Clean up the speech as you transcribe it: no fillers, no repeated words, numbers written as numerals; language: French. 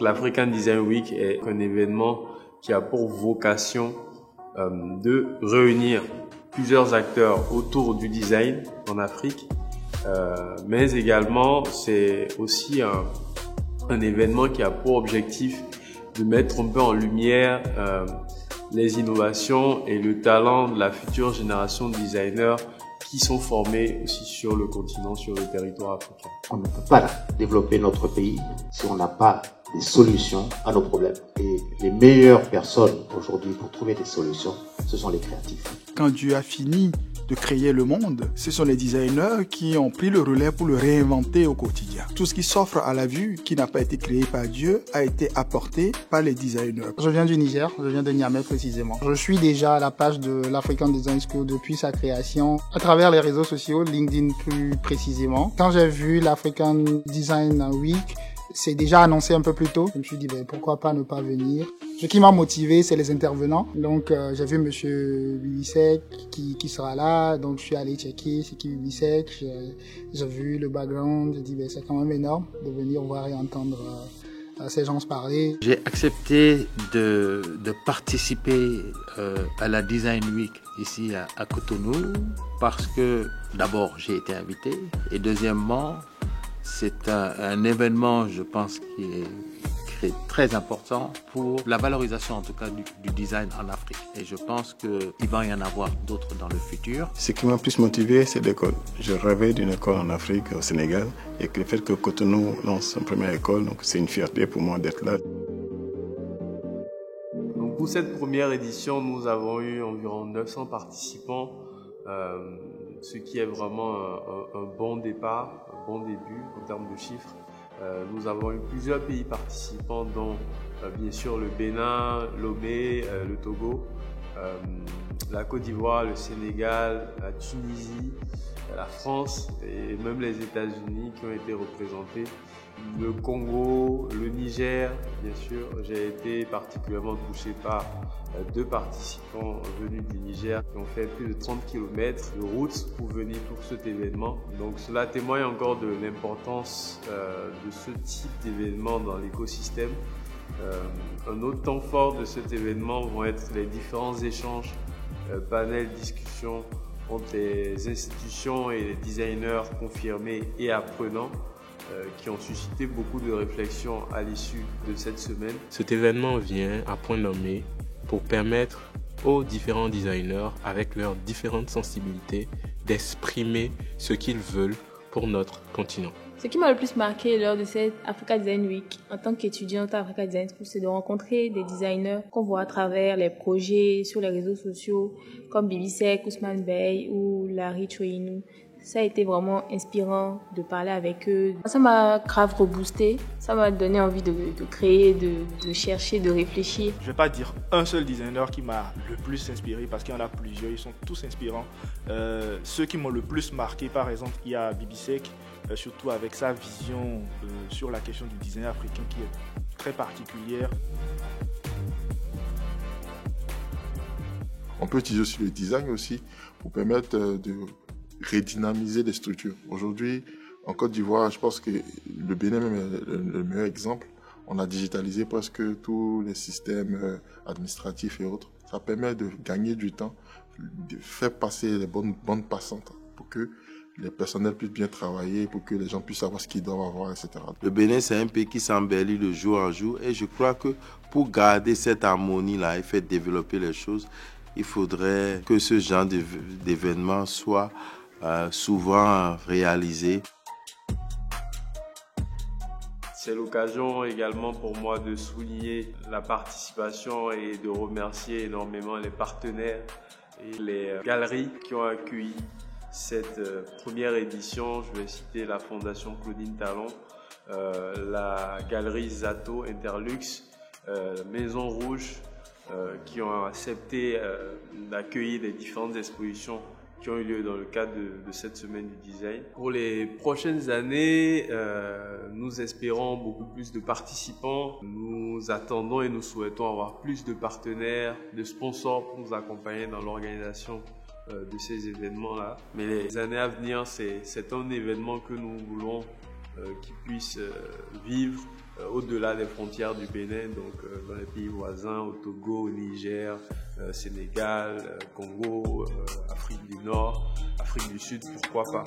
L'African Design Week est un événement qui a pour vocation de réunir plusieurs acteurs autour du design en Afrique, mais également c'est aussi un événement qui a pour objectif de mettre un peu en lumière les innovations et le talent de la future génération de designers qui sont formés aussi sur le continent, sur le territoire africain. On ne peut pas développer notre pays si on n'a pas des solutions à nos problèmes. Et les meilleures personnes aujourd'hui pour trouver des solutions, ce sont les créatifs. Quand Dieu a fini de créer le monde, ce sont les designers qui ont pris le relais pour le réinventer au quotidien. Tout ce qui s'offre à la vue, qui n'a pas été créé par Dieu, a été apporté par les designers. Je viens du Niger, je viens de Niamey précisément. Je suis déjà à la page de l'African Design School depuis sa création, à travers les réseaux sociaux, LinkedIn plus précisément. Quand j'ai vu l'African Design Week, c'est déjà annoncé un peu plus tôt. Je me suis dit, pourquoi pas ne pas venir. Ce qui m'a motivé, c'est les intervenants. Donc, j'ai vu monsieur Bibisek qui sera là. Donc, je suis allé checker c'est qui Bibisek. J'ai vu le background. J'ai dit, c'est quand même énorme de venir voir et entendre ces gens se parler. J'ai accepté de participer à la Design Week ici à Cotonou parce que, d'abord, j'ai été invité. Et deuxièmement, c'est un événement, je pense, qui est très important pour la valorisation, en tout cas, du design en Afrique. Et je pense qu'il va y en avoir d'autres dans le futur. Ce qui m'a plus motivé, c'est l'école. Je rêvais d'une école en Afrique, au Sénégal, et le fait que Cotonou lance une première école, donc c'est une fierté pour moi d'être là. Donc pour cette première édition, nous avons eu environ 900 participants, ce qui est vraiment un bon départ, un bon début en termes de chiffres. Nous avons eu plusieurs pays participants, dont bien sûr le Bénin, Lomé, le Togo, la Côte d'Ivoire, le Sénégal, la Tunisie, la France et même les États-Unis qui ont été représentés. Le Congo, le Niger, bien sûr. J'ai été particulièrement touché par deux participants venus du Niger qui ont fait plus de 30 km de route pour venir pour cet événement. Donc cela témoigne encore de l'importance de ce type d'événement dans l'écosystème. Un autre temps fort de cet événement vont être les différents échanges, panels, discussions entre les institutions et les designers confirmés et apprenants qui ont suscité beaucoup de réflexions à l'issue de cette semaine. Cet événement vient à point nommé pour permettre aux différents designers, avec leurs différentes sensibilités, d'exprimer ce qu'ils veulent pour notre continent. Ce qui m'a le plus marqué lors de cette Africa Design Week, en tant qu'étudiante à Africa Design School, c'est de rencontrer des designers qu'on voit à travers les projets sur les réseaux sociaux, comme Bibisek, Ousmane Bey ou Larry Chouinou. Ça a été vraiment inspirant de parler avec eux. Ça m'a grave reboosté. Ça m'a donné envie de créer, de chercher, de réfléchir. Je ne vais pas dire un seul designer qui m'a le plus inspiré parce qu'il y en a plusieurs. Ils sont tous inspirants. Ceux qui m'ont le plus marqué, par exemple, il y a Bibisek, surtout avec sa vision sur la question du design africain qui est très particulière. On peut utiliser aussi le design aussi pour permettre de redynamiser les structures. Aujourd'hui, en Côte d'Ivoire, je pense que le Bénin même est le meilleur exemple. On a digitalisé presque tous les systèmes administratifs et autres. Ça permet de gagner du temps, de faire passer les bonnes bandes passantes pour que les personnels puissent bien travailler, pour que les gens puissent savoir ce qu'ils doivent avoir, etc. Le Bénin, c'est un pays qui s'embellit de jour en jour et je crois que pour garder cette harmonie-là et faire développer les choses, il faudrait que ce genre d'événement soit souvent réalisé. C'est l'occasion également pour moi de souligner la participation et de remercier énormément les partenaires et les galeries qui ont accueilli cette première édition. Je vais citer la Fondation Claudine Talon, la galerie Zato Interlux, Maison Rouge, qui ont accepté d'accueillir les différentes expositions qui ont eu lieu dans le cadre de cette semaine du design. Pour les prochaines années, nous espérons beaucoup plus de participants. Nous attendons et nous souhaitons avoir plus de partenaires, de sponsors pour nous accompagner dans l'organisation de ces événements-là. Mais les années à venir, c'est un événement que nous voulons qui puissent vivre au-delà des frontières du Bénin, donc dans les pays voisins, au Togo, au Niger, Sénégal, Congo, Afrique du Nord, Afrique du Sud, pourquoi pas.